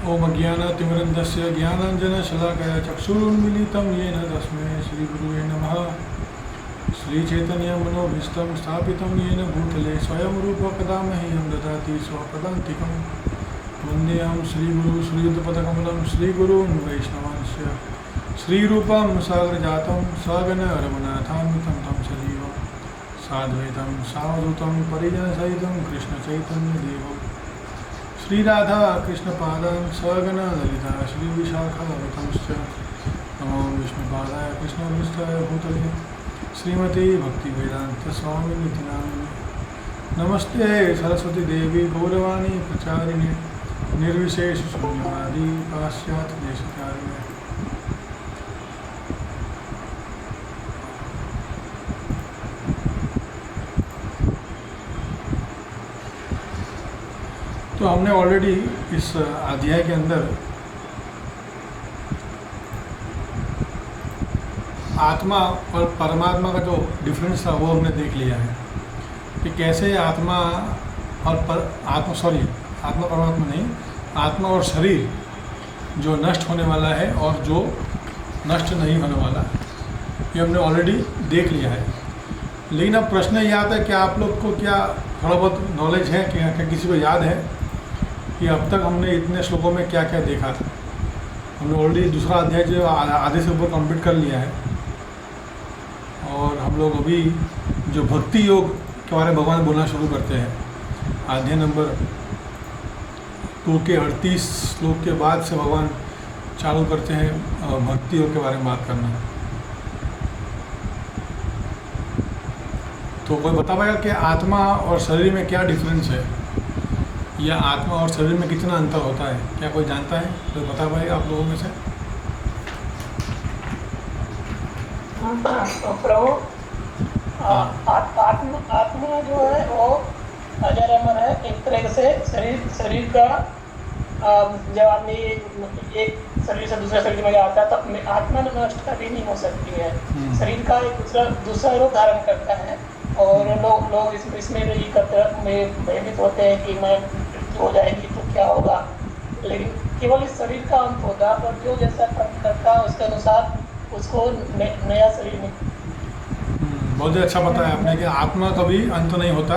ओम अज्ञानतिमिरन्धस्य ज्ञानाञ्जनशलाकया चक्षुरुन्मीलितं येन तस्मै श्रीगुरुवे नमः। श्रीचैतन्यमनोभीष्टं स्थापितं येन भूतले स्वयं रूपकदा मह्यं ददाति स्वपदान्तिकं। वन्देऽहं श्रीगुरु श्रीयुतपदकमलं श्रीगुरून् वैष्णवांश्च श्रीरूपं सागरजातं सगण रघुनाथान्वितं तं सजीवं साद्वैतं सावधूतं परिजनसहितं कृष्णचैतन्यदेवं श्री राधा कृष्ण पादान सगण ललिता श्री विशाखावतंश्च नमो विष्णुपादाय कृष्णवृष्ठाय भूतले श्रीमती भक्ति वेदांत स्वामी निति नामिने नमस्ते सरस्वती देवी गौरवाणी प्रचारिणे निर्विशेष शून्यवादी पाश्चात्य देशकारिणे। तो हमने ऑलरेडी इस अध्याय के अंदर आत्मा और परमात्मा का जो डिफरेंस था वो हमने देख लिया है कि कैसे आत्मा और आत्मा परमात्मा नहीं, आत्मा और शरीर जो नष्ट होने वाला है और जो नष्ट नहीं होने वाला, ये हमने ऑलरेडी देख लिया है। लेकिन अब प्रश्न ये आता है कि आप लोग को क्या थोड़ा बहुत नॉलेज है कि किसी को याद है कि अब तक हमने इतने श्लोकों में क्या क्या देखा था। हमने ऑलरेडी दूसरा अध्याय जो आधे से ऊपर कंप्लीट कर लिया है और हम लोग अभी जो भक्ति योग के बारे में भगवान बोलना शुरू करते हैं। अध्याय नंबर 2 के 38 श्लोक के बाद से भगवान चालू करते हैं भक्ति योग के बारे में बात करना। तो कोई बता पाएगा कि आत्मा और शरीर में क्या डिफरेंस है, या आत्मा और शरीर में कितना अंतर होता है? क्या कोई जानता है? कोई बता पाएगा आप लोगों में से? प्रभु, आत्मा जो है वो अजर अमर है। एक तरह से शरीर का जब आदमी एक शरीर से दूसरे शरीर में जाता है तो आत्मा नष्ट कभी नहीं हो सकती है। शरीर का एक दूसरा रूप धारण करता है और लोग इसमें यही भयभीत होते हैं कि मैं हो जाएगी तो क्या होगा, लेकिन केवल इस शरीर का अंत होता है और जो जैसा कर्म करता है उसके अनुसार उसको नया शरीर में। बहुत ही अच्छा बताया आपने कि आत्मा कभी अंत नहीं होता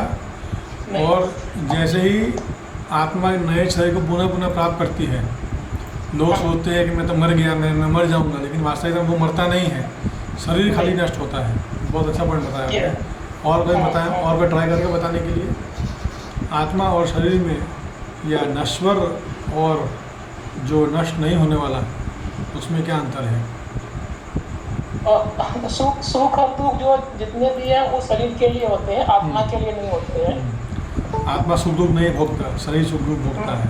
और जैसे ही आत्मा नए शरीर को पुनः पुनः प्राप्त करती है, लोग सोचते हैं कि मैं तो मर गया, मैं मर जाऊंगा, लेकिन वास्तविक में वो मरता नहीं है, शरीर खाली नष्ट होता है। बहुत अच्छा पॉइंट बताया आपने। और कोई बताएं, और कोई ट्राई करके बताने के लिए, आत्मा और शरीर में या नश्वर और जो नष्ट नहीं होने वाला, उसमें क्या अंतर है? सुख और दुख जो जितने भी हैं वो शरीर के लिए होते हैं, आत्मा के लिए नहीं होते हैं। आत्मा सुख दुख नहीं भोगता, शरीर सुख दुख भोगता है।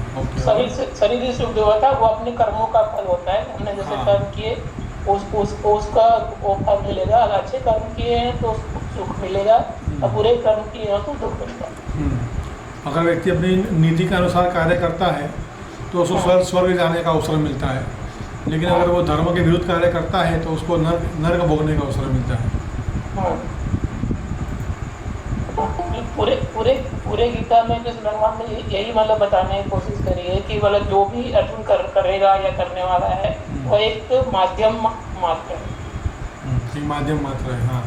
शरीर ही सुख दुख होता है, वो अपने कर्मों का फल होता है। हमने जैसे कर्म किए उसका वो फल मिलेगा। अगर अच्छे कर्म किए हैं तो सुख मिलेगा और बुरे कर्म किए हैं तो दुख मिलेगा। अगर व्यक्ति अपनी नीति के अनुसार कार्य करता है तो उसको स्वर्ग जाने का अवसर मिलता है, लेकिन अगर वो धर्म के विरुद्ध कार्य करता है तो उसको नरक भोगने का अवसर मिलता है। पूरे गीता में कृष्ण भगवान ने यही मतलब बताने की कोशिश करी है कि मतलब जो भी अर्जुन करेगा या करने वाला है वो एक माध्यम मात्र है। एक माध्यम मात्र है। हाँ,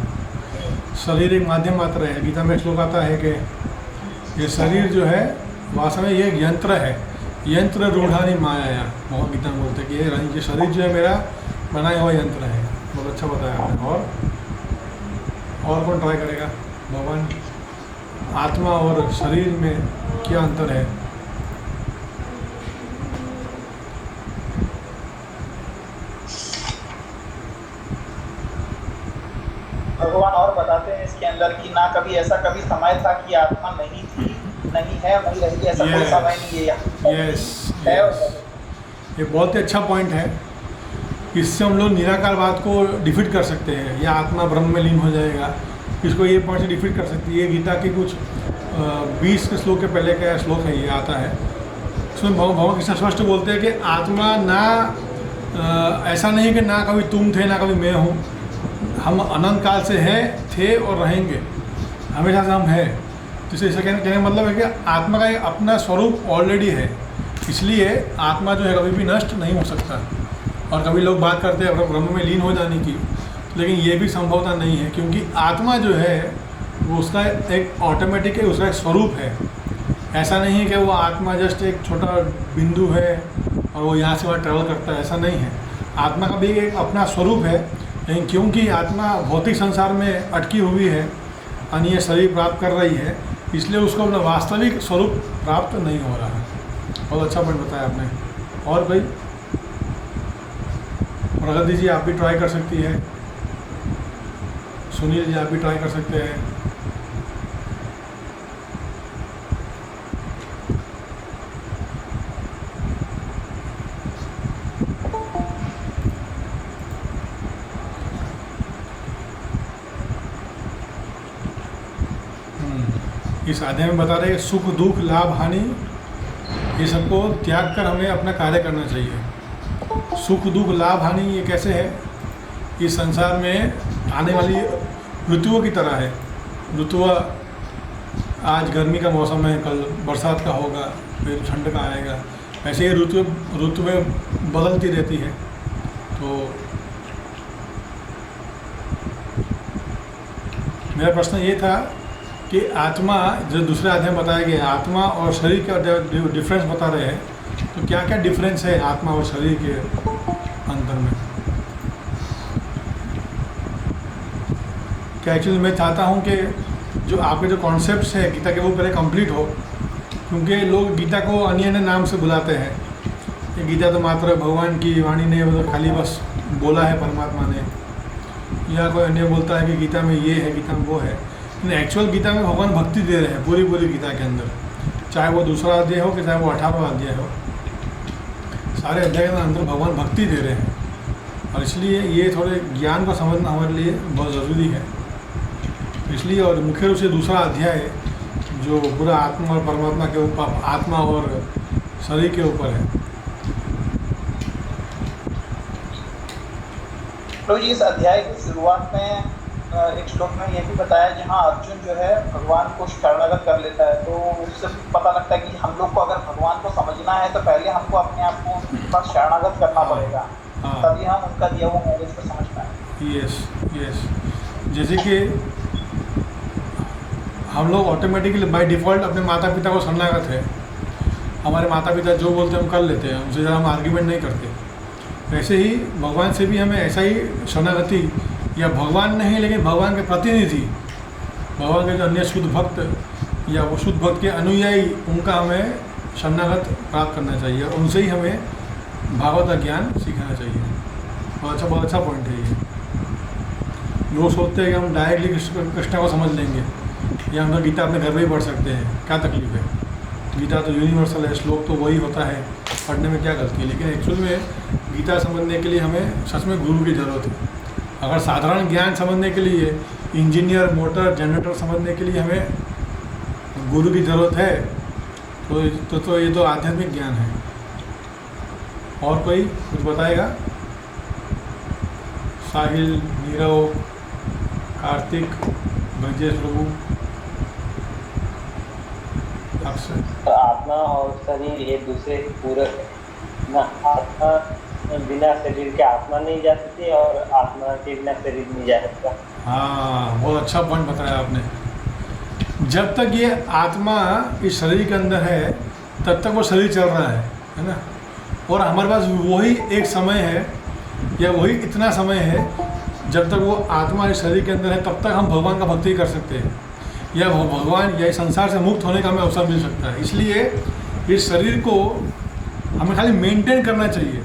शरीर एक माध्यम मात्र है। गीता में श्लोक आता है कि ये शरीर जो है वास्तव में ये एक यंत्र है, यंत्र रूढ़ानी माया। बहुत गीता में बोलते हैं कि ये शरीर जो है मेरा बनाया हुआ यंत्र है। बहुत अच्छा बताया आपने। और कौन ट्राई करेगा? भगवान, आत्मा और शरीर में क्या अंतर है? भगवान और बताते हैं इसके अंदर कि ना कभी ऐसा कभी समय था कि आत्मा नहीं थी, नहीं है, वही रहेगी, ऐसा कोई समय नहीं है। ये बहुत ही अच्छा पॉइंट है। इससे हम लोग निराकारवाद को डिफीट कर सकते हैं, या आत्मा ब्रह्म में लीन हो जाएगा, इसको ये पॉइंट से डिफीट कर सकती है। ये गीता के कुछ 20 के श्लोक के पहले का श्लोक है, ये आता है। उसमें भगवान कृष्ण स्पष्ट बोलते हैं कि आत्मा ना ऐसा नहीं कि ना कभी तुम थे ना कभी मैं हूँ, हम अनंत काल से हैं, थे और रहेंगे, हमेशा से हम हैं। तो इसे कहने का मतलब है कि आत्मा का एक अपना स्वरूप ऑलरेडी है, इसलिए आत्मा जो है कभी भी नष्ट नहीं हो सकता। और कभी लोग बात करते हैं ब्रह्म में लीन हो जाने की, लेकिन ये भी संभवता नहीं है, क्योंकि आत्मा जो है वो उसका एक ऑटोमेटिक है, उसका एक स्वरूप है। ऐसा नहीं है कि वो आत्मा जस्ट एक छोटा बिंदु है और वो यहाँ से वहाँ ट्रेवल करता है, ऐसा नहीं है। आत्मा का भी एक अपना स्वरूप है, लेकिन क्योंकि आत्मा भौतिक संसार में अटकी हुई है, अन्य शरीर प्राप्त कर रही है, इसलिए उसको अपना वास्तविक स्वरूप प्राप्त नहीं हो रहा है। बहुत अच्छा पॉइंट बताया आपने। और भाई प्रगति जी आप भी ट्राई कर सकती है, सुनील जी आप भी ट्राई कर सकते हैं। इस अध्याय में बता रहे हैं सुख दुख लाभ हानि ये सबको त्याग कर हमें अपना कार्य करना चाहिए। सुख दुख लाभ हानि ये कैसे है? इस संसार में आने वाली ऋतुओं की तरह है। ऋतु आज गर्मी का मौसम है, कल बरसात का होगा, फिर ठंड का आएगा। ऐसे ही ऋतुएं बदलती रहती है। तो मेरा प्रश्न ये था कि आत्मा, जो दूसरे अध्याय में बताया गया, आत्मा और शरीर का डिफरेंस बता रहे हैं, तो क्या क्या डिफरेंस है आत्मा और शरीर के अंतर में? क्या एक्चुअली मैं चाहता हूँ कि जो आपके जो कॉन्सेप्ट्स है गीता के वो पहले कंप्लीट हो, क्योंकि लोग गीता को अन्य अन्य नाम से बुलाते हैं कि गीता तो मात्र भगवान की वाणी ने मतलब खाली बस बोला है परमात्मा ने, या कोई अन्य बोलता है कि गीता में ये है, गीता में वो है। लेकिन एक्चुअल गीता में भगवान भक्ति दे रहे हैं पूरी गीता के अंदर, चाहे वो दूसरा अध्याय हो कि चाहे वो 18वां अध्याय हो, सारे अध्याय के अंदर भगवान भक्ति दे रहे हैं। और इसलिए ये थोड़े ज्ञान को समझना हमारे लिए बहुत ज़रूरी है। इसलिए और मुख्य रूप से दूसरा अध्याय जो पूरा आत्मा और परमात्मा के ऊपर, आत्मा और शरीर के ऊपर है। तो इस अध्याय की शुरुआत में एक श्लोक में ये भी बताया जहाँ अर्जुन जो है भगवान को शरणागत कर लेता है। तो उससे पता लगता है कि हम लोग को अगर भगवान को समझना है तो पहले हमको अपने आप को उनका शरणागत करना पड़ेगा, तभी हम उनका दिया हुआ नॉलेज को समझ पाएंगे। यस जैसे कि हम लोग ऑटोमेटिकली बाय डिफ़ॉल्ट अपने माता पिता को शरणागत है। हमारे माता पिता जो बोलते हैं हम कर लेते हैं, उनसे ज़रा हम आर्ग्यूमेंट नहीं करते। वैसे ही भगवान से भी हमें ऐसा ही शरणागति, या भगवान नहीं लेकिन भगवान के प्रतिनिधि, भगवान के जो अन्य शुद्ध भक्त या वो शुद्ध भक्त के अनुयायी, उनका हमें शरणागत प्राप्त करना चाहिए और उनसे ही हमें भागवत का ज्ञान सीखना चाहिए। बहुत अच्छा पॉइंट है ये। लोग सोचते हैं कि हम डायरेक्टली कृष्ण को समझ लेंगे या हम तो गीता अपने घर में ही पढ़ सकते हैं, क्या तकलीफ है? गीता तो यूनिवर्सल है, श्लोक तो वही होता है, पढ़ने में क्या गलती है? लेकिन एक्चुअल में गीता समझने के लिए हमें सच में गुरु की ज़रूरत है। अगर साधारण ज्ञान समझने के लिए, इंजीनियर, मोटर, जनरेटर समझने के लिए हमें गुरु की ज़रूरत है, तो ये तो आध्यात्मिक ज्ञान है। और कोई कुछ बताएगा? साहिल, नीरव, कार्तिक, ब्रजेश प्रभु, अक्षय। तो आत्मा और शरीर एक दूसरे के पूरक है ना। आत्मा बिना शरीर के आत्मा नहीं जा सकती और आत्मा के बिना शरीर नहीं जा सकता। हाँ, बहुत अच्छा पॉइंट बताया आपने। जब तक ये आत्मा इस शरीर के अंदर है तब तक वो शरीर चल रहा है ना। और हमारे पास वही एक समय है या वही इतना समय है जब तक वो आत्मा इस शरीर के अंदर है, तब तक हम भगवान का भक्ति कर सकते हैं या भगवान या इस संसार से मुक्त होने का हमें अवसर मिल सकता है। इसलिए इस शरीर को हमें खाली मेंटेन करना चाहिए।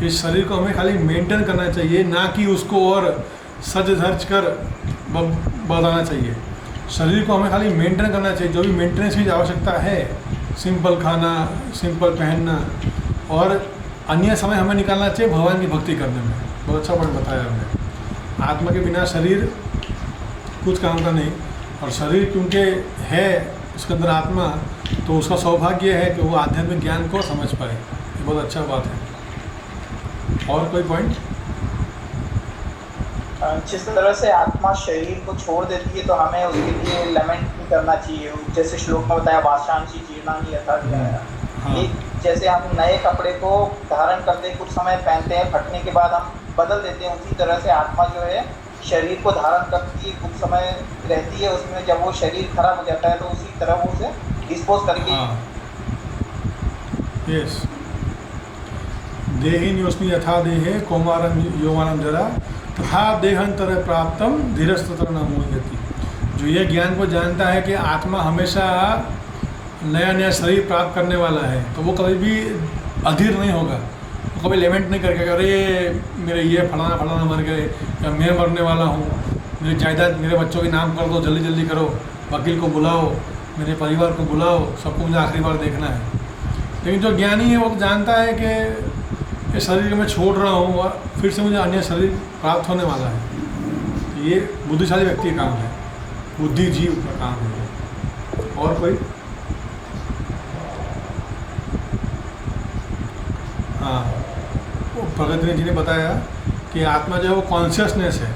इस शरीर को हमें खाली मेंटेन करना चाहिए, ना कि उसको और सज धज कर बढ़ाना चाहिए। शरीर को हमें खाली मेंटेन करना चाहिए, जो भी मेंटेनेंस की आवश्यकता है, सिंपल खाना, सिंपल पहनना, और अन्य समय हमें निकालना चाहिए भगवान की भक्ति करने में। बहुत अच्छा पॉइंट बताया आपने। आत्मा के बिना शरीर कुछ काम का नहीं, और शरीर क्योंकि है उसके अंदर आत्मा, तो उसका सौभाग्य है कि वो आध्यात्मिक ज्ञान को समझ पाए। ये बहुत अच्छा बात है। और कोई पॉइंट? जिस तरह से आत्मा शरीर को छोड़ देती है तो हमें उसके लिए लमेंट भी करना चाहिए। जैसे श्लोक में बताया, वाशांशी जीर्णानि यथा ज्ञाया। हाँ। जैसे हम नए कपड़े को धारण करते हैं, कुछ समय पहनते हैं, फटने के बाद हम बदल देते हैं, उसी तरह से आत्मा जो है शरीर को धारण करती है, कुछ समय रहती है उसमें, जब वो शरीर खराब हो जाता है तो उसी तरह वो उसे डिस्पोज करके हाँ, यस। देहिन्योस्मि यथा देहे कौमारं यौवनं जरा तथा देहांतर प्राप्तम धीरस्तत्र न मुह्यति। जो ये ज्ञान को जानता है कि आत्मा हमेशा नया नया शरीर प्राप्त करने वाला है, तो वो कभी भी अधीर नहीं होगा। वो कभी लेमेंट नहीं करके अरे मेरे ये फलाना फलाना मर गए, या मैं मरने वाला हूँ, मेरी जायदाद मेरे बच्चों के नाम कर दो, जल्दी जल्दी करो, वकील को बुलाओ, मेरे परिवार को बुलाओ, सबको मुझे आखिरी बार देखना है। लेकिन जो ज्ञानी है वो जानता है कि ये शरीर मैं छोड़ रहा हूँ और फिर से मुझे अन्य शरीर प्राप्त होने वाला है। ये बुद्धिशाली व्यक्ति का काम है, बुद्धिजीव का काम है। और कोई? हाँ, वो प्रगति जी ने बताया कि आत्मा जो है वो कॉन्शियसनेस है।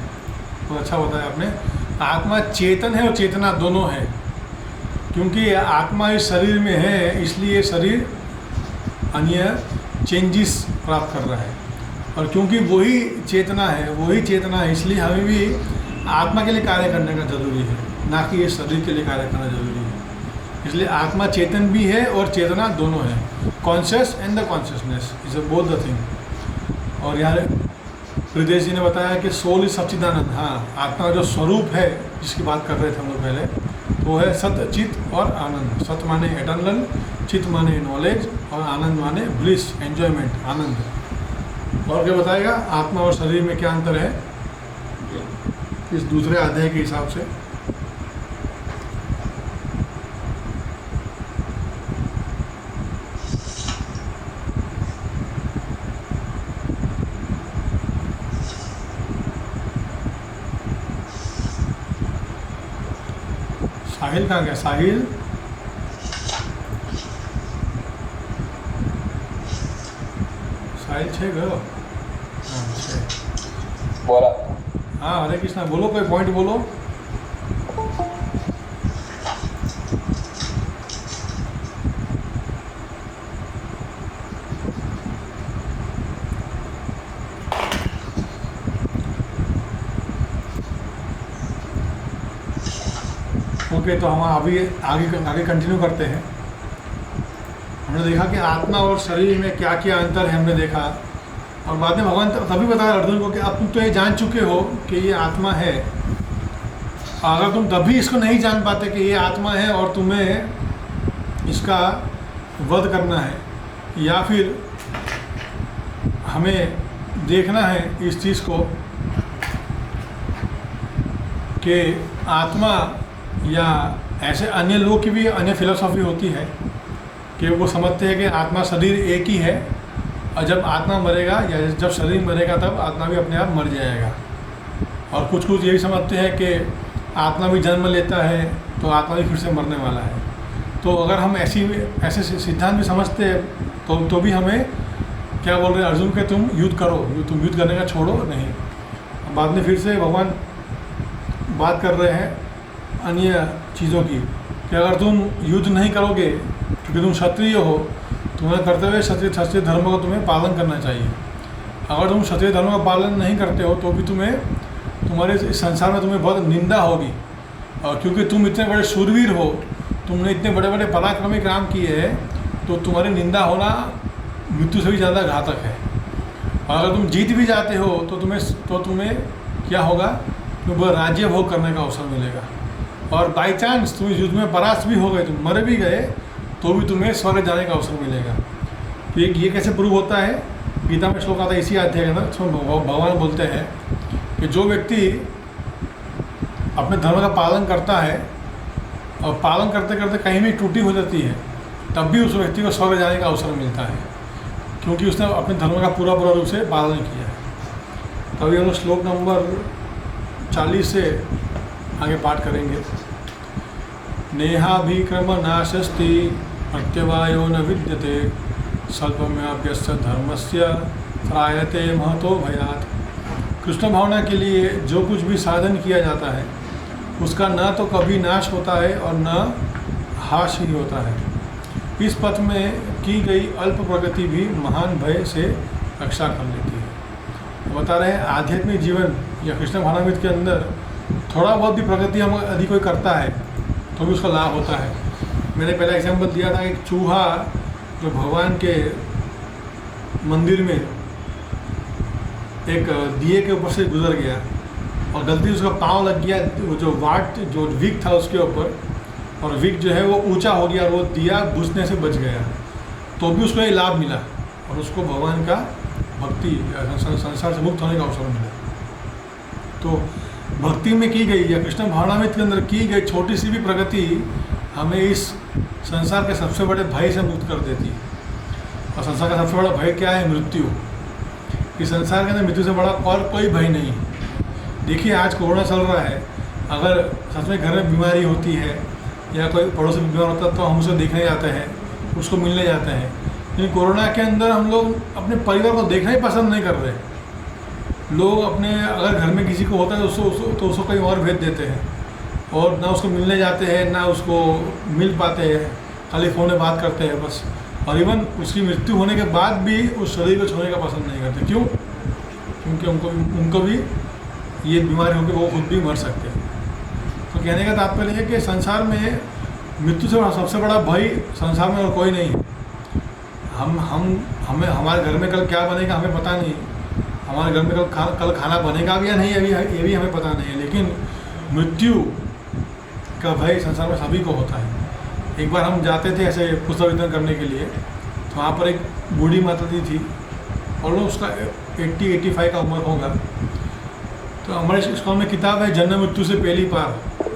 तो अच्छा बताया आपने। आत्मा चेतन है और चेतना दोनों है, क्योंकि आत्मा इस शरीर में है, इसलिए शरीर अन्य चेंजेस प्राप्त कर रहा है, और क्योंकि वही चेतना है, इसलिए हमें भी आत्मा के लिए कार्य करने का ज़रूरी है, ना कि ये शरीर के लिए कार्य करना ज़रूरी है। इसलिए आत्मा चेतन भी है और चेतना दोनों है। Conscious and the consciousness is both the thing. और यहाँ हृदय जी ने बताया कि सोल इज सच्चिदानंद। हाँ, आत्मा का जो स्वरूप है जिसकी बात कर रहे थे हम लोग पहले, वो है सत, चित और आनंद। सत माने एटर्नल, चित माने नॉलेज, और आनंद माने ब्लिस, एंजॉयमेंट, आनंद। और क्या बताएगा आत्मा और शरीर में क्या अंतर है इस दूसरे अध्याय के हिसाब से? साहिल कहाँ गया? साहिल छः गयो। हाँ, छः बोला। हाँ, हरे कृष्णा। बोलो, कोई पॉइंट बोलो। ओके, तो हम अभी आगे कंटिन्यू करते हैं। हमने देखा कि आत्मा और शरीर में क्या क्या अंतर है, हमने देखा। और बाद में भगवान तभी बताया अर्जुन को कि अब तुम तो ये जान चुके हो कि ये आत्मा है। अगर तुम तभी इसको नहीं जान पाते कि ये आत्मा है और तुम्हें इसका वध करना है, या फिर हमें देखना है इस चीज़ को कि आत्मा, या ऐसे अन्य लोग की भी अन्य फिलोसॉफी होती है कि वो समझते हैं कि आत्मा शरीर एक ही है, और जब आत्मा मरेगा या जब शरीर मरेगा तब आत्मा भी अपने आप मर जाएगा। और कुछ ये भी समझते हैं कि आत्मा भी जन्म लेता है तो आत्मा भी फिर से मरने वाला है। तो अगर हम ऐसे सिद्धांत भी समझते हैं तो भी हमें क्या बोल रहे हैं अर्जुन के, तुम युद्ध करो, तुम युद्ध करने का छोड़ो नहीं। बाद में फिर से भगवान बात कर रहे हैं अन्य चीज़ों की कि अगर तुम युद्ध नहीं करोगे क्योंकि तुम क्षत्रिय हो, तुम्हारा कर्तव्य क्षत्रिय धर्म का तुम्हें पालन करना चाहिए। अगर तुम क्षत्रिय धर्म का पालन नहीं करते हो तो भी तुम्हारे इस संसार में तुम्हें बहुत निंदा होगी। और क्योंकि तुम इतने बड़े शूरवीर हो, तुमने इतने बड़े बड़े पराक्रमी काम किए हैं, तो तुम्हारी निंदा होना मृत्यु से भी ज़्यादा घातक है। और अगर तुम जीत भी जाते हो तो तुम्हें क्या होगा, तुम्हें राज्य भोग करने का अवसर मिलेगा। और बाई चांस तुम युद्ध में परास्त भी हो गए, तुम मर भी गए, तो भी तुम्हें स्वर्ग जाने का अवसर मिलेगा। तो ये कैसे प्रूव होता है? गीता में श्लोक आता है इसी अध्याय के अंदर, भगवान बोलते हैं कि जो व्यक्ति अपने धर्म का पालन करता है और पालन करते करते कहीं भी त्रुटि हो जाती है, तब भी उस व्यक्ति को स्वर्ग जाने का अवसर मिलता है, क्योंकि उसने अपने धर्म का पूरा रूप से पालन किया है। तभी हम श्लोक नंबर 40 से आगे पाठ करेंगे। नेहाभिक्रम नाशस्ति प्रत्यवायो न विद्यते स्वल्पम्याप्यस्य धर्मस्य त्रायते महतो भयात्। कृष्ण भावना के लिए जो कुछ भी साधन किया जाता है उसका न तो कभी नाश होता है और न हाश ही होता है। इस पथ में की गई अल्प प्रगति भी महान भय से रक्षा कर लेती है। तो बता रहे हैं आध्यात्मिक जीवन या कृष्ण भावनामृत के अंदर थोड़ा बहुत भी प्रगति हम यदि कोई करता है तो भी उसका लाभ होता है। मैंने पहला एग्जाम्पल दिया था, एक चूहा जो भगवान के मंदिर में एक दिए के ऊपर से गुजर गया और गलती से उसका पाँव लग गया, जो विक था उसके ऊपर, और विक जो है वो ऊंचा हो गया और वो दिया बुझने से बच गया, तो भी उसको ये लाभ मिला और उसको भगवान का भक्ति संसार से मुक्त होने का अवसर मिला। तो भक्ति में की गई या कृष्ण भावनामृत के अंदर की गई छोटी सी भी प्रगति हमें इस संसार के सबसे बड़े भय से मुक्त कर देती है। और संसार का सबसे बड़ा भय क्या है? मृत्यु। इस संसार के अंदर मृत्यु से बड़ा और कोई भय नहीं। देखिए आज कोरोना चल रहा है, अगर सच में घर में बीमारी होती है या कोई पड़ोसी बीमार होता है तो हम उसे देखने जाते हैं, उसको मिलने जाते हैं। लेकिन कोरोना के अंदर हम लोग अपने परिवार को देखना ही पसंद नहीं कर रहे। लोग अपने अगर घर में किसी को होता है तो उसको कहीं और भेज देते हैं और ना उसको मिलने जाते हैं ना उसको मिल पाते हैं, खाली फ़ोन में बात करते हैं बस। और इवन उसकी मृत्यु होने के बाद भी उस शरीर को छोड़ने का पसंद नहीं करते। क्यों? क्योंकि उनको भी ये बीमारी होकर वो खुद भी मर सकते हैं। तो कहने का तात्पर्य है कि संसार में मृत्यु से सबसे बड़ा भय संसार में और कोई नहीं है। हमें हमारे घर में कल क्या बनेगा हमें पता नहीं, हमारे घर में कल खाना बनेगा भी या नहीं ये भी हमें पता नहीं है। लेकिन मृत्यु का भय संसार में सभी को होता है। एक बार हम जाते थे ऐसे पुस्तक वितरण करने के लिए, तो वहाँ पर एक बूढ़ी माता दी थी और उसका 80-85 का उम्र होगा। तो हमारे स्कूल में किताब है जन्म मृत्यु से पहली पार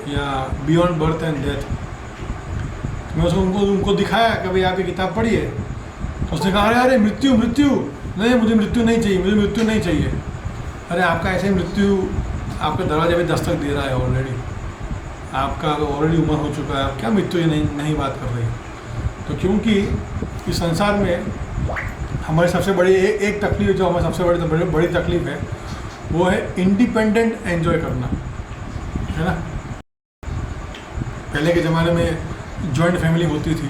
या बियॉन्ड बर्थ एंड डेथ। मैं उनको दिखाया कि भाई आप ये किताब पढ़िए। तो उसने कहा अरे मृत्यु नहीं, मुझे मृत्यु नहीं चाहिए। अरे आपका ऐसे मृत्यु आपके दरवाजे पे दस्तक दे रहा है ऑलरेडी, आपका ऑलरेडी उम्र हो चुका है, आप क्या मृत्यु नहीं बात कर रही। तो क्योंकि इस संसार में हमारी सबसे बड़ी एक तकलीफ जो हमारी सबसे बड़ी तकलीफ है वो है इंडिपेंडेंट एंजॉय करना, है ना। पहले के ज़माने में जॉइंट फैमिली होती थी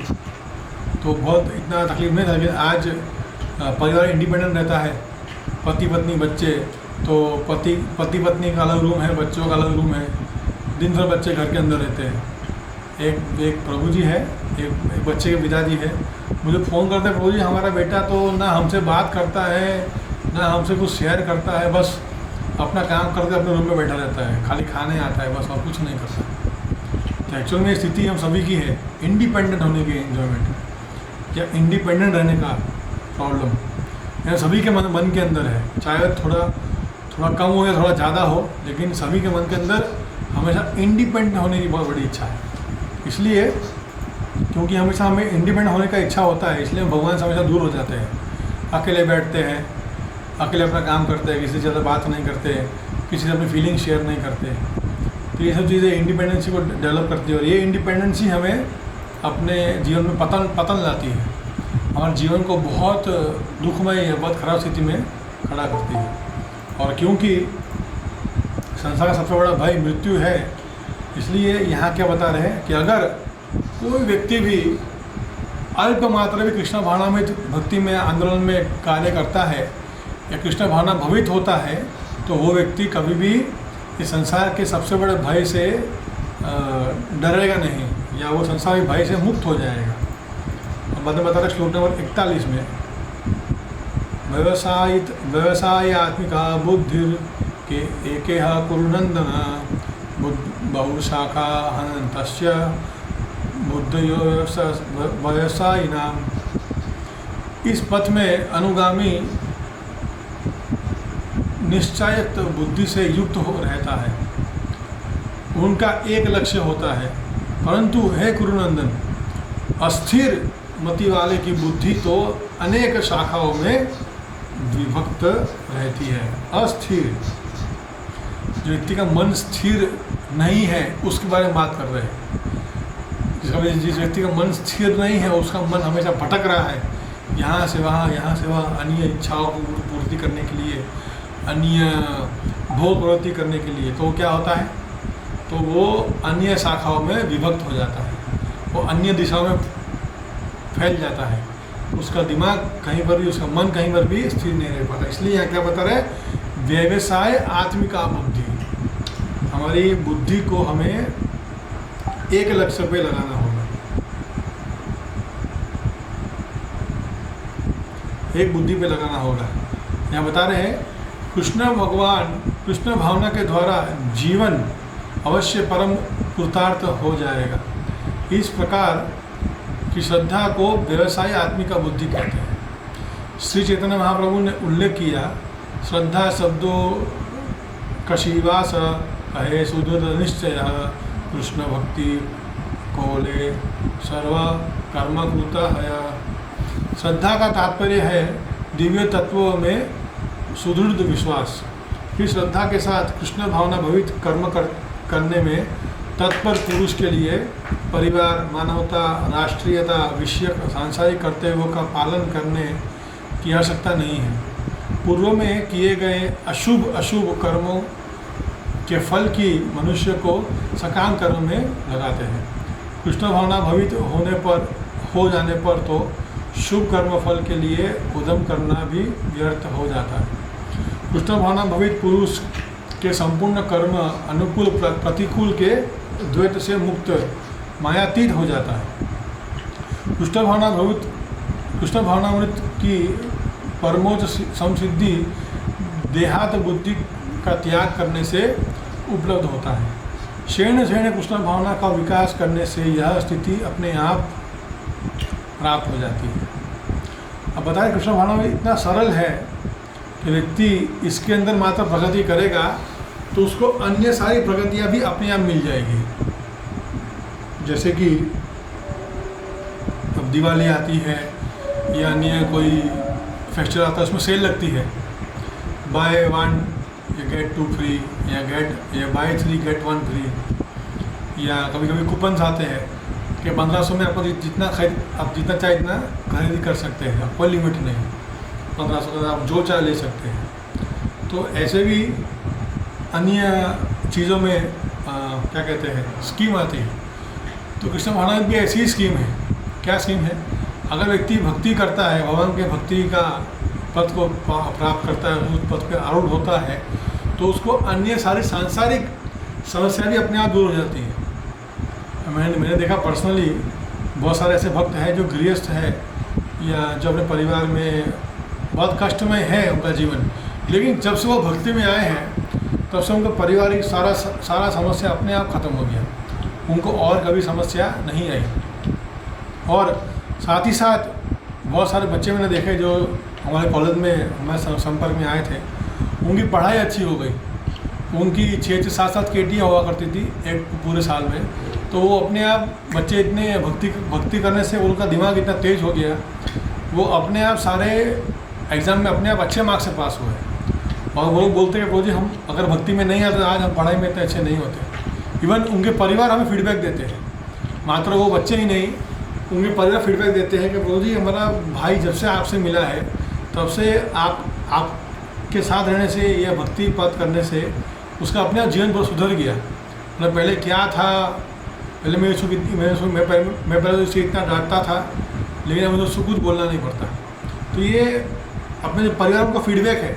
तो बहुत इतना तकलीफ नहीं था। लेकिन आज परिवार इंडिपेंडेंट रहता है, पति पत्नी बच्चे, तो पति पत्नी का अलग रूम है, बच्चों का अलग रूम है, दिन भर बच्चे घर के अंदर रहते हैं। एक प्रभु जी है, एक बच्चे के पिताजी है, मुझे फ़ोन करते हैं प्रभु जी हमारा बेटा तो ना हमसे बात करता है ना हमसे कुछ शेयर करता है, बस अपना काम करके अपने रूम में बैठा रहता है, खाली खाने आता है बस और कुछ नहीं करता। तो एक्चुअल में स्थिति हम सभी की है, इंडिपेंडेंट होने की एंजॉयमेंट या इंडिपेंडेंट रहने का प्रॉब्लम यह सभी के मन के अंदर है। चाहे थोड़ा कम हो या थोड़ा ज़्यादा हो, लेकिन सभी के मन के अंदर हमेशा इंडिपेंडेंट होने की बहुत बड़ी इच्छा है। इसलिए क्योंकि हमेशा हमें इंडिपेंडेंट होने का इच्छा होता है, इसलिए हम भगवान से हमेशा दूर हो जाते हैं, अकेले बैठते हैं, अकेले अपना काम करते हैं, किसी से ज़्यादा बात नहीं करते, किसी से अपनी फीलिंग शेयर नहीं करते। तो ये सब चीज़ें इंडिपेंडेंसी को डेवलप करती है और ये इंडिपेंडेंसी हमें अपने जीवन में पतन लाती है, हमारे जीवन को बहुत दुखमय बहुत ख़राब स्थिति में खड़ा करती है। और क्योंकि संसार का सबसे बड़ा भय मृत्यु है, इसलिए यहाँ क्या बता रहे हैं कि अगर कोई व्यक्ति भी अल्प मात्रा भी कृष्ण भावनामृत भक्ति में आंदोलन में कार्य करता है या कृष्ण भावना भवित होता है तो वो व्यक्ति कभी भी इस संसार के सबसे बड़े भय से डरेगा नहीं या वो संसार के भय से मुक्त हो जाएगा। अब बाद में बता रहे श्लोक नंबर 41 में व्यवसायित्मिका बुद्धिर के एके कुरुनंदन बहुशाखा हनन्तस्य बुद्धयो व्यवसायिनाम। इस पथ में अनुगामी निश्चयत बुद्धि से युक्त हो रहता है, उनका एक लक्ष्य होता है, परंतु हे कुरुनंदन अस्थिर मति वाले की बुद्धि तो अनेक शाखाओं में विभक्त रहती है। अस्थिर जो व्यक्ति का मन स्थिर नहीं है उसके बारे में बात कर रहे हैं। जिस व्यक्ति का मन स्थिर नहीं है उसका मन हमेशा भटक रहा है, यहाँ से वहाँ अन्य इच्छाओं को पूर्ति करने के लिए, अन्य भोग प्रवृत्ति करने के लिए, तो क्या होता है तो वो अन्य शाखाओं में विभक्त हो जाता है, वो अन्य दिशाओं में फैल जाता है। उसका दिमाग कहीं पर भी, उसका मन कहीं पर भी स्थिर नहीं रह पाता। इसलिए यहाँ क्या बता रहे हैं, व्यवसाय आत्मिका बुद्धि, हमारी बुद्धि को हमें एक लक्ष्य पे लगाना होगा, एक बुद्धि पे लगाना होगा। यहाँ बता रहे हैं कृष्ण भगवान, कृष्ण भावना के द्वारा जीवन अवश्य परम कृतार्थ हो जाएगा। इस प्रकार की श्रद्धा को व्यवसाय आत्मिका बुद्धि कहते हैं। श्री चैतन्य महाप्रभु ने उल्लेख किया, श्रद्धा शब्दों कशीवास कहे सुदृढ़ निश्चय कृष्ण भक्ति कोले सर्व कर्मकृत है। श्रद्धा का तात्पर्य है दिव्य तत्वों में सुदृढ़ विश्वास। फिर श्रद्धा के साथ कृष्ण भावना भवित कर्म करने में तत्पर पुरुष के लिए परिवार, मानवता, राष्ट्रीयता, विषयक, सांसारिक कर्तव्यों का पालन करने की आवश्यकता नहीं है। पूर्व में किए गए अशुभ कर्मों के फल की मनुष्य को सकाम कर्म में लगाते हैं। कृष्ण भावना भवित हो जाने पर तो शुभ कर्म फल के लिए उद्यम करना भी व्यर्थ हो जाता है। कृष्ण भावना भवित पुरुष के संपूर्ण कर्म अनुकूल प्रतिकूल के द्वैत से मुक्त मायातीत हो जाता है। कृष्ण भावनामृत की परमोच्च संसिद्धि देहात बुद्धि का त्याग करने से उपलब्ध होता है। क्षीण कृष्ण भावना का विकास करने से यह स्थिति अपने आप प्राप्त हो जाती है। अब बताएं, कृष्ण भावना इतना सरल है कि व्यक्ति इसके अंदर मात्र प्रगति करेगा तो उसको अन्य सारी प्रगतियां भी अपने आप मिल जाएगी। जैसे कि अब दिवाली आती है या अन्य कोई फेस्टिवल आता है, उसमें सेल लगती है, बाय 1 गेट 2 फ्री या बाय 3 गेट 1 फ्री, या कभी कभी कूपन्स आते हैं कि 1500 में आपको आप जितना चाहे इतना खरीदी कर सकते हैं, कोई लिमिट नहीं, 1500 का आप जो चाहे ले सकते हैं। तो ऐसे भी अन्य चीज़ों में क्या कहते हैं स्कीम आती है। तो कृष्ण भावना की ऐसी स्कीम है। क्या स्कीम है? अगर व्यक्ति भक्ति करता है, भगवान के भक्ति का पद को प्राप्त करता है, उस पद पे आरूढ़ होता है, तो उसको अन्य सारी सांसारिक समस्या भी अपने आप दूर हो जाती है। मैंने देखा पर्सनली बहुत सारे ऐसे भक्त हैं जो गृहस्थ है या जो अपने परिवार में बहुत कष्ट में है उनका जीवन, लेकिन जब से वो भक्ति में आए हैं तब से उनका पारिवारिक सारा समस्या अपने आप ख़त्म हो गया, उनको और कभी समस्या नहीं आई। और साथ ही साथ बहुत सारे बच्चे मैंने देखे जो हमारे कॉलेज में हमारे संपर्क में आए थे, उनकी पढ़ाई अच्छी हो गई, उनकी 6 से 7 केटियाँ हुआ करती थी एक पूरे साल में, तो वो अपने आप बच्चे इतने भक्ति करने से उनका दिमाग इतना तेज हो गया, वो अपने आप सारे एग्ज़ाम में अपने आप अच्छे मार्क्स से पास हुए। और वो लोग बोलते हैं जी हम अगर भक्ति में नहीं आते आज हम पढ़ाई में इतने अच्छे नहीं होते। इवन उनके परिवार हमें फीडबैक देते हैं, मात्र वो बच्चे ही नहीं, उनके परिवार फीडबैक देते हैं कि प्रभु जी हमारा भाई जब से आपसे मिला है तब से आपके साथ रहने से या भक्ति पद करने से उसका अपने आप जीवन बहुत सुधर गया। मतलब पहले क्या था, पहले मैं पहले उससे इतना डांटता था, लेकिन अब मुझे उसको कुछ बोलना नहीं पड़ता। तो ये अपने जो परिवार का फीडबैक है,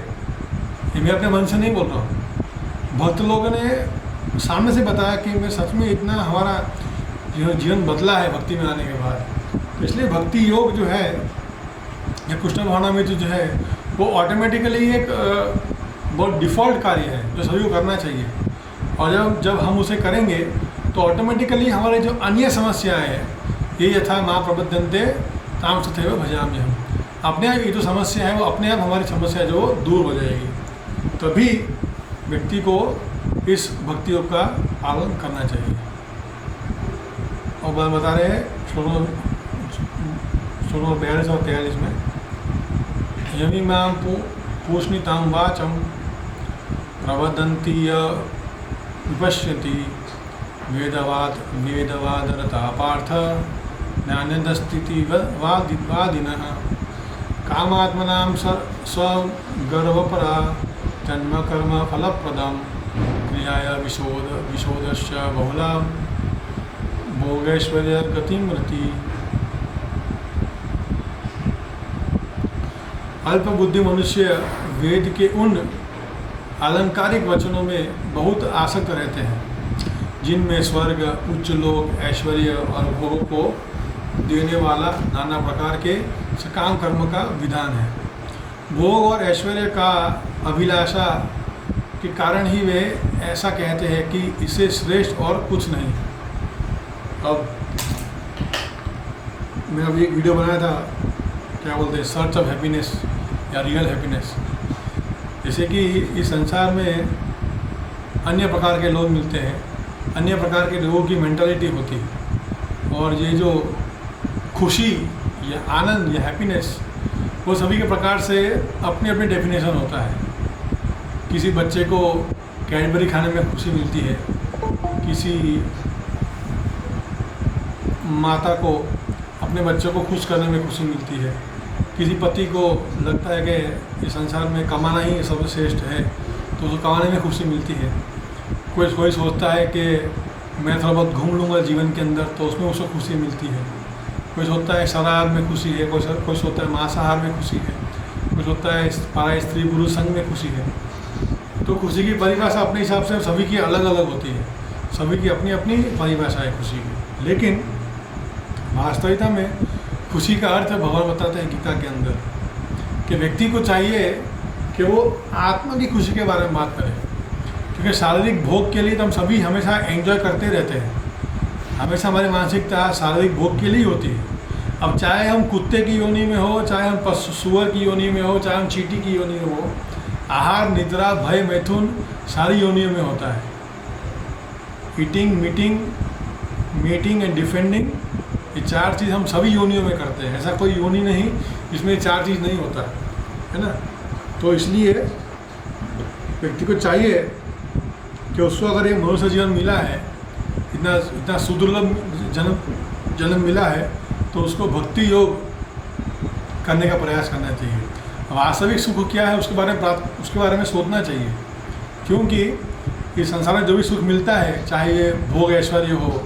ये मैं अपने मन से नहीं बोल रहा हूँ। भक्त लोगों ने सामने से बताया कि मैं सच में इतना हमारा जीवन बदला है भक्ति में आने के बाद। तो इसलिए भक्ति योग जो है या कृष्ण भावना में जो है वो ऑटोमेटिकली एक बहुत डिफ़ॉल्ट कार्य है जो सभी को करना चाहिए। और जब हम उसे करेंगे तो ऑटोमेटिकली हमारे जो अन्य समस्याएं हैं, ये यथा माँ प्रबद्धन्ते ताम तथैव भजामि, हम अपने आप ये जो समस्या है वो अपने आप हमारी समस्या जो दूर हो जाएगी। तभी व्यक्ति को इस भक्ति योग का पालन करना चाहिए। और बात बता रहे हैं श्लोक 42 और 43 में, यमी मां पूष्णितां वाचम प्रवदन्ति विपश्यति वेदवादरता पार्थ ज्ञानदस्तिति वादिनः कामात्मनां स्वगर्वपरा जन्म कर्म फलप्रदं क्रियाया विशोदश्च बहुला भोगैश्वर्य गतिमृति। अल्पबुद्धि मनुष्य वेद के उन आलंकारिक वचनों में बहुत आसक्त रहते हैं जिनमें स्वर्ग, उच्च लोक, ऐश्वर्य और भोग को देने वाला नाना प्रकार के सकाम कर्म का विधान है। भोग और ऐश्वर्य का अभिलाषा के कारण ही वे ऐसा कहते हैं कि इससे श्रेष्ठ और कुछ नहीं। अब मैं अभी एक वीडियो बनाया था, क्या बोलते हैं, सर्च ऑफ हैप्पीनेस या रियल हैप्पीनेस। जैसे कि इस संसार में अन्य प्रकार के लोग मिलते हैं, अन्य प्रकार के लोगों की मेंटालिटी होती है, और ये जो खुशी या आनंद या हैप्पीनेस वो सभी के प्रकार से अपनी अपनी डेफिनेशन होता है। किसी बच्चे को कैडबरी खाने में खुशी मिलती है, किसी माता को अपने बच्चों को खुश करने में खुशी मिलती है, किसी पति को लगता है कि इस संसार में कमाना ही सबसे श्रेष्ठ है तो उसको कमाने में खुशी मिलती है। कोई सोचता है कि मैं थोड़ा बहुत घूम लूँगा जीवन के अंदर तो उसमें उसको खुशी मिलती है। कोई सोचता है शराब में खुशी है, कोई सोचता है मांसाहार में खुशी है, कोई सोचता है पारा स्त्री पुरुष संग में खुशी है। तो खुशी की परिभाषा अपने हिसाब से सभी की अलग अलग होती है, सभी की अपनी अपनी परिभाषा है खुशी की। लेकिन वास्तविकता में खुशी का अर्थ भगवान बताते हैं गीता के अंदर कि व्यक्ति को चाहिए कि वो आत्मा की खुशी के बारे में बात करें, क्योंकि शारीरिक भोग के लिए तो हम सभी हमेशा एंजॉय करते रहते हैं, हमेशा हमारी मानसिकता शारीरिक भोग के लिए होती है। अब चाहे हम कुत्ते की योनि में हो, चाहे हम सुअर की योनि में हो, चाहे हम चींटी की योनि में हो, आहार, निद्रा, भय, मैथुन सारी योनियों में होता है। ईटिंग, मीटिंग एंड डिफेंडिंग, ये चार चीज़ हम सभी योनियों में करते हैं। ऐसा कोई योनि नहीं जिसमें ये चार चीज़ नहीं होता है ना। तो इसलिए व्यक्ति को चाहिए कि उसको अगर ये मनुष्य जीवन मिला है, इतना सुदुर्लभ जन्म मिला है, तो उसको भक्ति योग करने का प्रयास करना चाहिए। वास्तविक सुख क्या है उसके बारे में सोचना चाहिए, क्योंकि इस संसार में जो भी सुख मिलता है, चाहे ये भोग ऐश्वर्य हो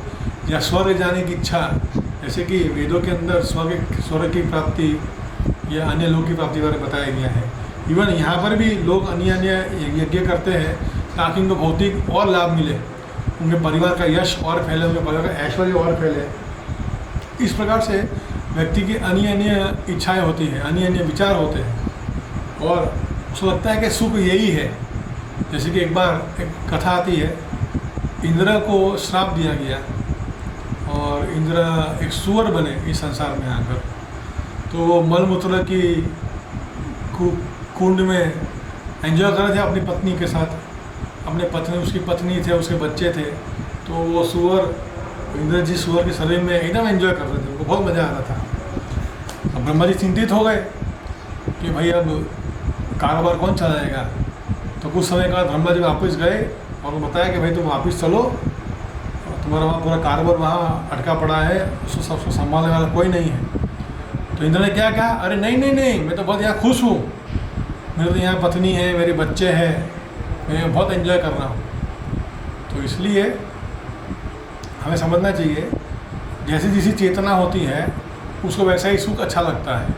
या स्वर्ग जाने की इच्छा, जैसे कि वेदों के अंदर स्वर्ग की प्राप्ति या अन्य लोक की प्राप्ति के बारे में बताया गया है। इवन यहाँ पर भी लोग अन्य यज्ञ करते हैं ताकि उनको भौतिक और लाभ मिले, उनके परिवार का यश और फैले, उनके परिवार का ऐश्वर्य और फैले। इस प्रकार से व्यक्ति की अन्य इच्छाएं होती हैं, अन्य विचार होते हैं, और उसको लगता है कि सुख यही है। जैसे कि एक बार एक कथा आती है, इंद्र को श्राप दिया गया और इंद्र एक सुअर बने इस संसार में आकर। तो वो मलमूत्र की कुंड में एंजॉय कर रहे थे अपनी पत्नी के साथ, उसकी पत्नी थे, उसके बच्चे थे। तो वो सुअर, इंद्र जी सुअर के शरीर में एकदम एंजॉय कर रहे थे, उनको बहुत मज़ा आ रहा था। अब ब्रह्मा जी चिंतित हो गए कि भाई अब कारोबार कौन चलाएगा। तो कुछ समय के बाद ब्रह्मा जी वापस गए और उन्होंने बताया कि भाई तुम वापस चलो, तुम्हारा वहाँ पूरा कारोबार वहाँ अटका पड़ा है, उसको सबको संभालने वाला कोई नहीं है। तो इंद्र ने क्या कहा, अरे नहीं, मैं तो बहुत यहाँ खुश हूँ, मेरे तो यहाँ पत्नी है, मेरे बच्चे हैं, मैं बहुत एंजॉय कर रहा हूँ। तो इसलिए हमें समझना चाहिए, जैसी जैसी चेतना होती है उसको वैसा ही सुख अच्छा लगता है।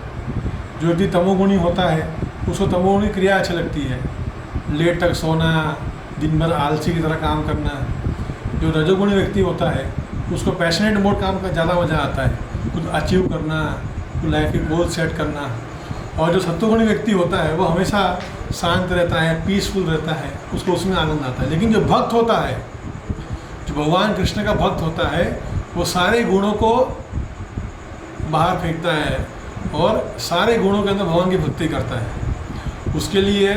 जो व्यक्ति तमोगुणी होता है उसको तमोगुणी क्रिया अच्छी लगती है, लेट तक सोना, दिन भर आलसी की तरह काम करना। जो रजोगुणी व्यक्ति होता है उसको पैशनेट मोड काम का ज़्यादा मज़ा आता है, कुछ अचीव करना, कुछ लाइफ के गोल सेट करना। और जो सत्वगुणी व्यक्ति होता है वो हमेशा शांत रहता है, पीसफुल रहता है, उसको उसमें आनंद आता है। लेकिन जो भक्त होता है, जो भगवान कृष्ण का भक्त होता है, वो सारे गुणों को बाहर फेंकता है और सारे गुणों के अंदर भगवान की भक्ति करता है। उसके लिए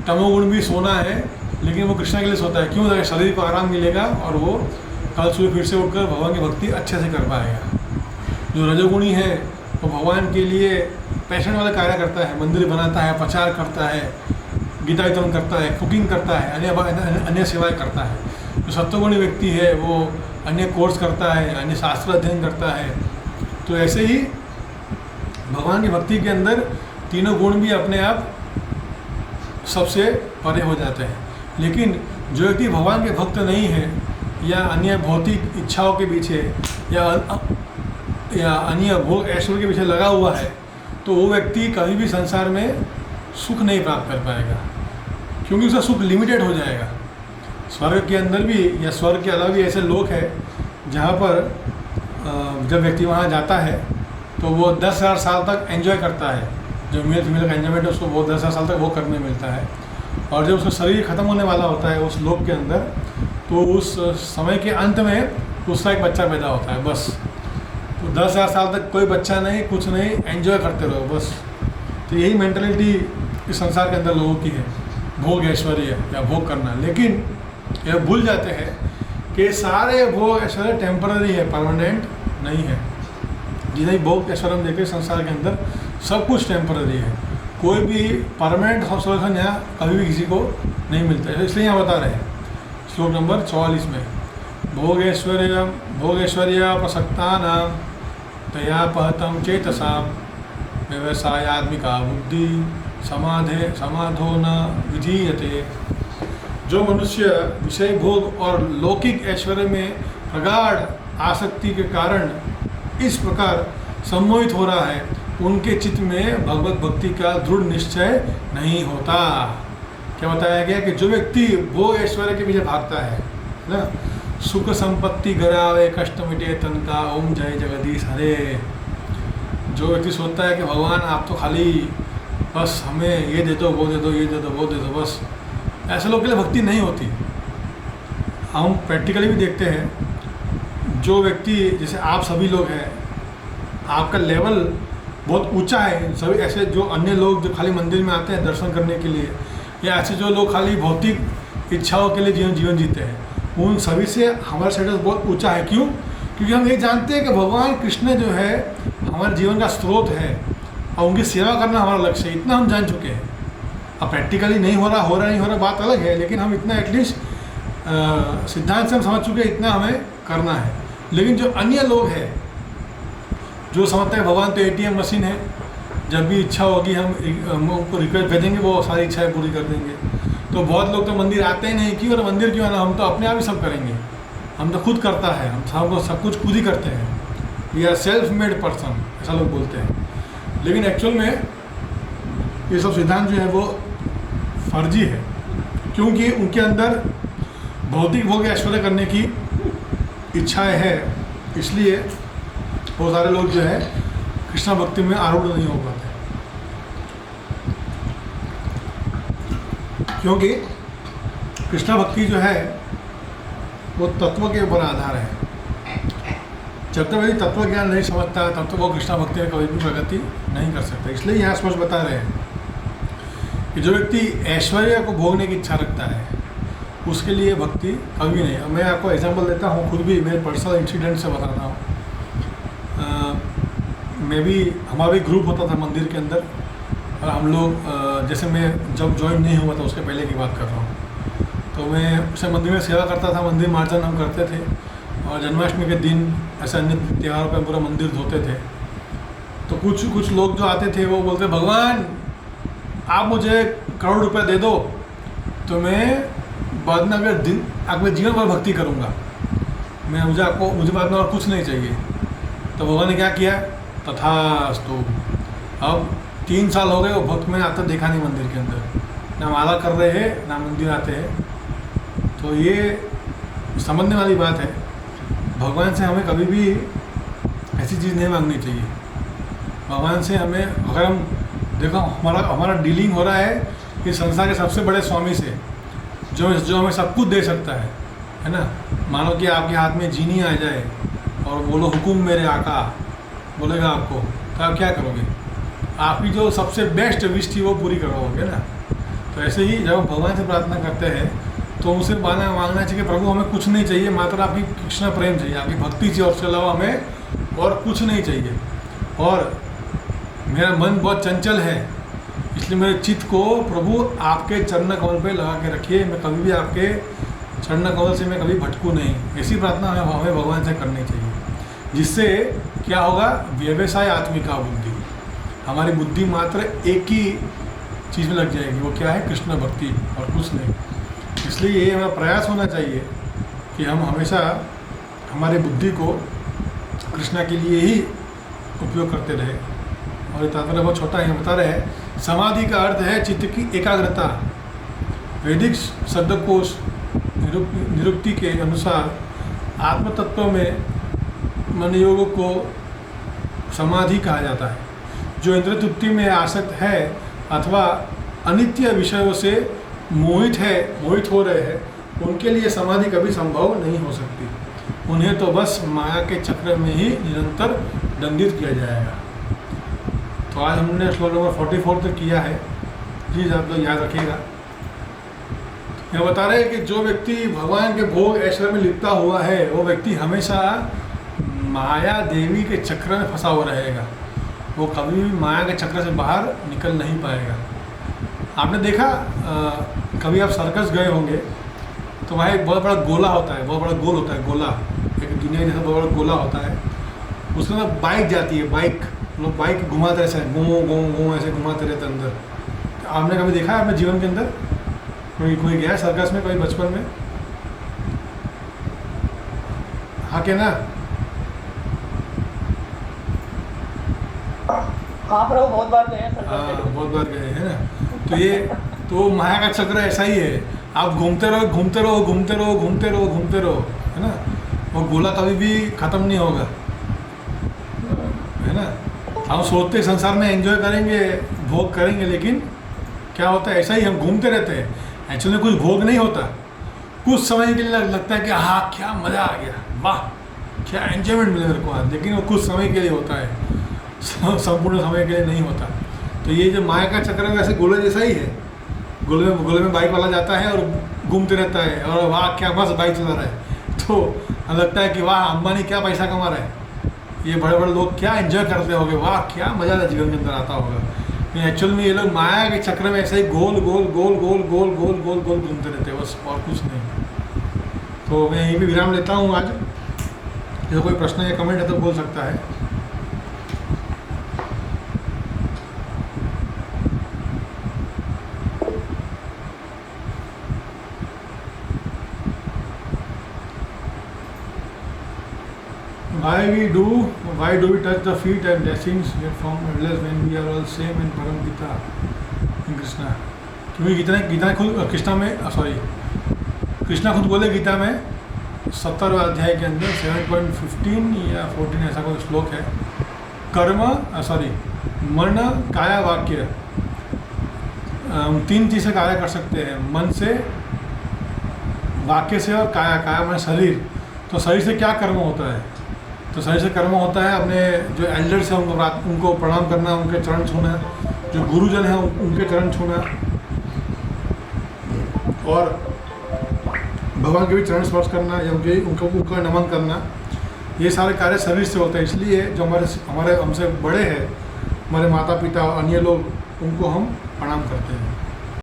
तमोगुण भी सोना है, लेकिन वो कृष्ण के लिए सोता है। क्यों? ताकि शरीर को आराम मिलेगा और वो कल सुबह फिर से उठकर भगवान की भक्ति अच्छे से कर पाएगा। जो रजोगुणी है वो भगवान के लिए पैशन वाला कार्य करता है, मंदिर बनाता है, प्रचार करता है, गीता वितरण करता है, कुकिंग करता है, अन्य सेवाएं करता है। जो सत्वगुणी व्यक्ति है वो अन्य कोर्स करता है, अन्य शास्त्र अध्ययन करता है। तो ऐसे ही भगवान की भक्ति के अंदर तीनों गुण भी अपने आप सबसे परे हो जाते हैं। लेकिन जो व्यक्ति भगवान के भक्त नहीं है या अन्य भौतिक इच्छाओं के पीछे या अन्य भोग ऐश्वर्य के पीछे लगा हुआ है, तो वो व्यक्ति कभी भी संसार में सुख नहीं प्राप्त कर पाएगा, क्योंकि उसका सुख लिमिटेड हो जाएगा। स्वर्ग के अंदर भी या स्वर्ग के अलावा भी ऐसे लोग हैं जहाँ पर जब व्यक्ति वहाँ जाता है तो वो 10,000 साल तक एंजॉय करता है। जो मेल फीमेल का एंजॉयमेंट है उसको वो 10,000 साल तक वो करने मिलता है। और जब उसका शरीर ख़त्म होने वाला होता है उस लोक के अंदर, तो उस समय के अंत में उसका एक बच्चा पैदा होता है बस। तो 10,000 साल तक कोई बच्चा नहीं, कुछ नहीं, एंजॉय करते रहो बस। तो यही मेंटलिटी इस संसार के अंदर लोगों की है, भोग ऐश्वर्य या भोग करना। लेकिन यह भूल जाते हैं कि सारे भोग ऐश्वर्य टेम्पररी है, परमानेंट नहीं है। जितने भोग ऐश्वर्य हम देखें संसार के अंदर सब कुछ टेम्पररी है, कोई भी परमानेंट सॉल्यूशन यहाँ कभी भी किसी को नहीं मिलता है। इसलिए यहाँ बता रहे हैं श्लोक नंबर 44 में, भोगैश्वर्य प्रसक्तानां तया पहतं चेतसां व्यवसायात्मिका बुद्धि समाधो न विधीयते। जो मनुष्य विषय भोग और लौकिक ऐश्वर्य में प्रगाढ़ आसक्ति के कारण इस प्रकार सम्मोहित हो रहा है, उनके चित्त में भगवत भक्ति का दृढ़ निश्चय नहीं होता। क्या बताया गया कि जो व्यक्ति भोग ऐश्वर्य के पीछे भागता है ना, सुख संपत्ति गरावे कष्ट मिटे तन का, ओम जय जगदीश हरे। जो व्यक्ति सोचता है कि भगवान आप तो खाली बस हमें ये दे दो, वो दे दो, ये दे दो, वो दे दो, बस, ऐसे लोग के लिए भक्ति नहीं होती। हम प्रैक्टिकली भी देखते हैं, जो व्यक्ति जैसे आप सभी लोग हैं, आपका लेवल बहुत ऊंचा है। सभी ऐसे जो अन्य लोग जो खाली मंदिर में आते हैं दर्शन करने के लिए, या ऐसे जो लोग खाली भौतिक इच्छाओं के लिए जीवन जीते हैं, उन सभी से हमारा स्टेटस बहुत ऊंचा है। क्यों? क्योंकि हम ये जानते हैं कि भगवान कृष्ण जो है हमारे जीवन का स्रोत है और उनकी सेवा करना हमारा लक्ष्य है। इतना हम जान चुके हैं। अब प्रैक्टिकली नहीं हो रहा नहीं हो रहा बात अलग है, लेकिन हम इतना एटलीस्ट सिद्धांत से हम समझ चुके हैं, इतना हमें करना है। लेकिन जो अन्य लोग हैं जो समझते हैं भगवान तो ATM मशीन है, जब भी इच्छा होगी हम उनको रिक्वेस्ट भेजेंगे, वो सारी इच्छाएं पूरी कर देंगे। तो बहुत लोग तो मंदिर आते ही नहीं, क्यों? और मंदिर क्यों आना, हम तो अपने आप ही सब करेंगे, हम तो खुद करता है, हम सब कुछ खुद ही करते हैं, we are self made person, ऐसा लोग बोलते हैं। लेकिन एक्चुअल में ये सब सिद्धांत जो है वो फर्जी है, क्योंकि उनके अंदर भौतिक भोग ऐश्वर्य करने की इच्छाएं है, इसलिए बहुत सारे लोग जो है कृष्णा भक्ति में आरूढ़ नहीं हो पाते, क्योंकि कृष्णा भक्ति जो है वो तत्व के ऊपर आधार है। जब तक व्यक्ति तत्व ज्ञान नहीं समझता तब तक वो कृष्णा भक्ति में कभी भी प्रगति नहीं कर सकता। इसलिए यहाँ स्पष्ट बता रहे हैं कि जो व्यक्ति ऐश्वर्य को भोगने की इच्छा रखता है उसके लिए भक्ति कभी नहीं। मैं आपको एग्जांपल देता हूँ, खुद भी मेरे पर्सनल इंसिडेंट से बताता हूँ। मैं भी, हमारा भी ग्रुप होता था मंदिर के अंदर, और हम लोग जैसे मैं जब ज्वाइन नहीं हुआ था उसके पहले की बात कर रहा हूँ, तो मैं उसे मंदिर में सेवा करता था, मंदिर मार्जन हम करते थे, और जन्माष्टमी के दिन ऐसे अन्य त्योहारों पर पूरा मंदिर धोते थे। तो कुछ लोग जो आते थे वो बोलते, भगवान आप मुझे करोड़ रुपए दे दो तो मैं बाद में अगर जीवन भर भक्ति करूँगा, मुझे बाद में और कुछ नहीं चाहिए। तो भगवान ने क्या किया, तथास्तु। अब 3 साल हो गए वो भक्त में आता देखा नहीं मंदिर के अंदर, ना माला कर रहे हैं ना मंदिर आते हैं। तो ये समझने वाली बात है, भगवान से हमें कभी भी ऐसी चीज़ नहीं मांगनी चाहिए। भगवान से हमें, अगर हम देखो हमारा डीलिंग हो रहा है कि संसार के सबसे बड़े स्वामी से, जो हमें सब कुछ दे सकता है ना। मानो कि आपके हाथ में जीनी आ जाए और बोलो हुकुम मेरे आका, बोलेगा आपको, तो आप क्या करोगे? आपकी जो सबसे बेस्ट विश थी वो पूरी करोगे ना। तो ऐसे ही जब हम भगवान से प्रार्थना करते हैं तो उनसे मांगना चाहिए, प्रभु हमें कुछ नहीं चाहिए, मात्र आपकी कृष्ण प्रेम चाहिए, आपकी भक्ति चाहिए, और उसके अलावा हमें और कुछ नहीं चाहिए। और मेरा मन बहुत चंचल है, इसलिए मेरे चित्त को प्रभु आपके चरण कमल पे लगा के रखिए, मैं कभी भी आपके चरण कमल से मैं कभी भटकूँ नहीं। ऐसी प्रार्थना हमें भगवान से करनी चाहिए, जिससे क्या होगा, व्यवसाय आत्मिका बुद्धि, हमारी बुद्धि मात्र एक ही चीज़ में लग जाएगी, वो क्या है, कृष्ण भक्ति, और कुछ नहीं। इसलिए ये हमारा प्रयास होना चाहिए कि हम हमेशा हमारी बुद्धि को कृष्णा के लिए ही उपयोग करते रहे। और ये तात्पर्य बहुत छोटा है, बता रहे हैं समाधि का अर्थ है चित्त की एकाग्रता। वैदिक शब्दकोश निरुक्ति के अनुसार आत्म तत्व में मन योग को समाधि कहा जाता है। जो इंद्र तृप्ति में आसक्त है अथवा अनित्य विषयों से मोहित हो रहे हैं, उनके लिए समाधि कभी संभव नहीं हो सकती। उन्हें तो बस माया के चक्र में ही निरंतर दंडित किया जाएगा। तो आज हमने श्लोक नंबर 44 तक किया है, प्लीज़ आप लोग याद रखिएगा। यह बता रहे हैं कि जो व्यक्ति भगवान के भोग ऐश्वर्य में लिपटा हुआ है, वो व्यक्ति हमेशा माया देवी के चक्र में फंसा हुआ रहेगा। वो कभी भी माया के चक्र से बाहर निकल नहीं पाएगा। आपने देखा कभी आप सर्कस गए होंगे तो वहाँ एक बहुत बड़ा गोला होता है, बहुत बड़ा गोल होता है, गोला एक दुनिया जैसा बहुत बड़ा गोला होता है। उसके अंदर बाइक जाती है, बाइक लोग बाइक घुमाते रहते हैं, घूम ऐसे घुमाते रहते हैं अंदर। आपने कभी देखा है अपने जीवन के अंदर कोई गया सर्कस में, कोई बचपन में? हाँ क्या ना? हाँ प्रभु, बहुत बार गए हैं सर्कस हाँ, में। बहुत बार गए हैं ना। तो ये तो माया का चक्र ऐसा ही है, आप घूमते रहो घूमते रहो घूमते रहो घूमते रहो घूमते रहो, है ना। वो गोला कभी भी ख़त्म नहीं होगा, है ना। हम सोचते संसार में एंजॉय करेंगे, भोग करेंगे, लेकिन क्या होता है, ऐसा ही हम घूमते रहते हैं। एक्चुअली कुछ भोग नहीं होता, कुछ समय के लिए लगता है कि हाँ क्या मज़ा आ गया, वाह क्या एंजॉयमेंट मिले मेरे को आज, लेकिन वो कुछ समय के लिए होता है, संपूर्ण समय के लिए नहीं होता। तो ये जो माया का चक्र है वैसे गोले जैसा ही है। गोले में बाइक वाला जाता है और घूमते रहता है, और वाह क्या मस्त बाइक चला रहा है, तो लगता है कि वाह अंबानी क्या पैसा कमा रहा है, ये बड़े बड़े लोग क्या एंजॉय करते होंगे, वाह क्या मज़ा जीवन के अंदर आता होगा। एक्चुअल में ये लोग माया के चक्र में ऐसे ही गोल गोल गोल गोल गोल गोल गोल गोल घूमते रहते हैं, बस और कुछ नहीं। तो मैं यहीं पे विराम लेता हूँ आज। यदि कोई प्रश्न या कमेंट है तो बोल सकता है। Why do we touch the feet and blessings get from endless when we are all same in Param Pita in Krishna? क्योंकि गीता खुद कृष्णा खुद बोले गीता में 70वें अध्याय के अंदर 7.15 या 14 ऐसा कोई श्लोक है। मन काया वाक्य, हम 3 चीज़ें कार्य कर सकते हैं, मन से, वाक्य से और काया में शरीर। तो शरीर से क्या कर्म होता है? तो शरीर से कर्म होता है अपने जो एल्डर्स हैं उनको प्रणाम करना, उनके चरण छूना, जो गुरुजन हैं उनके चरण छूना, और भगवान के भी चरण स्पर्श करना या उनको नमन करना। ये सारे कार्य शरीर से होते हैं। इसलिए जो हमारे हमसे बड़े हैं, हमारे माता पिता और अन्य लोग, उनको हम प्रणाम करते हैं।